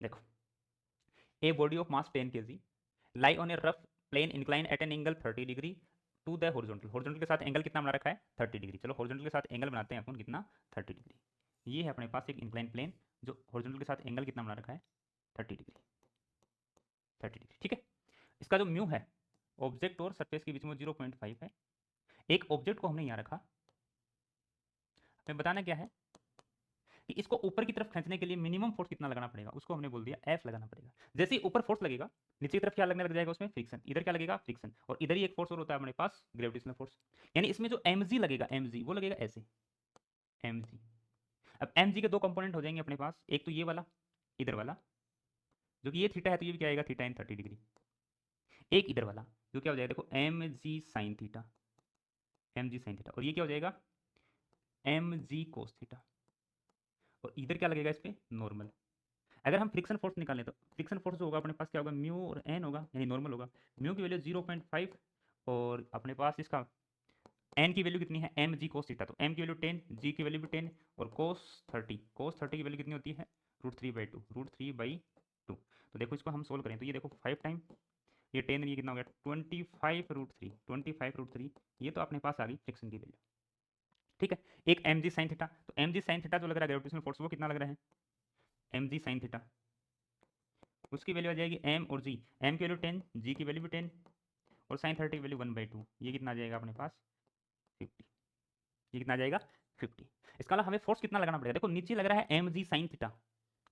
देखो, a body of mass 10 kg lie on a rough plane incline at an angle 30 degree to the horizontal. Horizontal के साथ angle कितना बना रखा है? 30 डिग्री। चलो हॉरिजॉन्टल के साथ एंगल बनाते हैं अपन, कितना? 30 डिग्री। ये है अपने पास एक इंक्लाइन प्लेन जो हॉरिजॉन्टल के साथ एंगल कितना बना रखा है? 30 डिग्री। 30 डिग्री, ठीक है। इसका जो म्यू है ऑब्जेक्ट और सरफेस के बीच में 0.5 है। एक ऑब्जेक्ट को हमने यहाँ रखा, हमें बताना क्या है कि इसको ऊपर की तरफ खींचने के लिए मिनिमम फोर्स कितना लगाना पड़ेगा, उसको हमने बोल दिया एफ लगाना पड़ेगा। जैसे ही ऊपर फोर्स लगेगा, नीचे की तरफ क्या लगने लग जाएगा? उसमें फ्रिक्शन। इधर क्या लगेगा? फ्रिक्शन। और इधर ही एक फोर्स और होता है अपने पास, ग्रेविटेशनल फोर्स। यानी इसमें जो एम लगेगा, एम वो लगेगा ऐसे, एम। अब एम के दो कंपोनेंट हो जाएंगे अपने पास, एक तो ये वाला, इधर वाला, जो कि ये थीटा है तो ये भी क्या आएगा? Theta in 30 degree. एक इधर वाला जो क्या हो जाएगा? देखो M G sine theta, M G sine theta. और ये क्या हो जाएगा? M G cos theta. और इधर क्या लगेगा इस पर? नॉर्मल। अगर हम फ्रिक्शन फोर्स निकालें तो फ्रिक्शन फोर्स जो होगा अपने पास क्या होगा? म्यू और एन होगा, यानी नॉर्मल होगा। म्यू की वैल्यू 0.5 और अपने पास इसका एन की वैल्यू कितनी है? M G cos theta. तो एम की वैल्यू 10, जी की वैल्यू भी 10 और कोस 30। कोस 30 की वैल्यू कितनी होती है? √3/2, √3/2। तो देखो इसको हम सोल्व करें तो ये देखो 5 टाइम ये 10, ये कितना हो गया? 25 √3, 25 √3। ये तो अपने पास आ गई फ्रिक्शन की वैल्यू, ठीक है। एक एम जी साइन थीटा, तो एम जी साइन थीटा जो लग रहा है ग्रेविटेशनल फोर्स, वो कितना लग रहा है? एम जी साइन थीटा, उसकी वैल्यू आ जाएगी एम और जी। एम की वैल्यू 10, जी की वैल्यू भी 10 और साइन 30 की वैल्यू 1/2। ये कितना आ जाएगा अपने पास? 50। ये कितना आ जाएगा? 50। इसका मतलब हमें फोर्स कितना लगाना पड़ेगा? देखो नीचे लग रहा है M G sine theta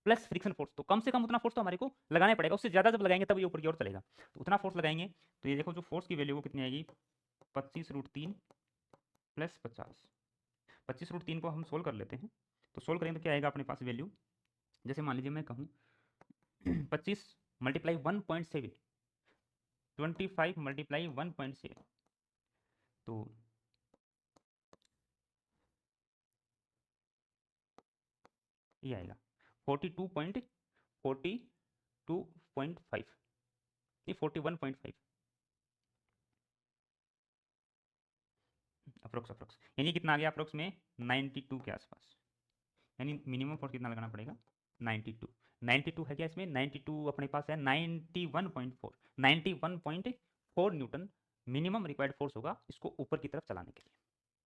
plus friction force, तो कम से कम उतना फोर्स तो हमारे को लगाना पड़ेगा। उससे ज्यादा जब लगाएंगे तब ये ऊपर की ओर चलेगा, तो उतना फोर्स लगाएंगे। तो ये देखो जो फोर्स की वैल्यू वो कितनी आएगी? 25 √3 प्लस 50। 25 √3 को हम सोल्व कर लेते हैं, तो सोल्व करेंगे तो क्या आएगा अपने पास वैल्यू? जैसे मान लीजिए मैं कहूँ 25 मल्टीप्लाई 1.7, 25 मल्टीप्लाई 1.7, तो ये आएगा 42.42.5, ये 41.5 अप्रोक्स। यानी कितना आ गया अप्रोक्स में? 92 के आसपास। यानी मिनिमम फोर्स कितना लगाना पड़ेगा? 92। 92 है क्या इसमें? 92 अपने पास है 91.4, 91.4 न्यूटन मिनिमम रिक्वायर्ड फोर्स होगा इसको ऊपर की तरफ चलाने के लिए।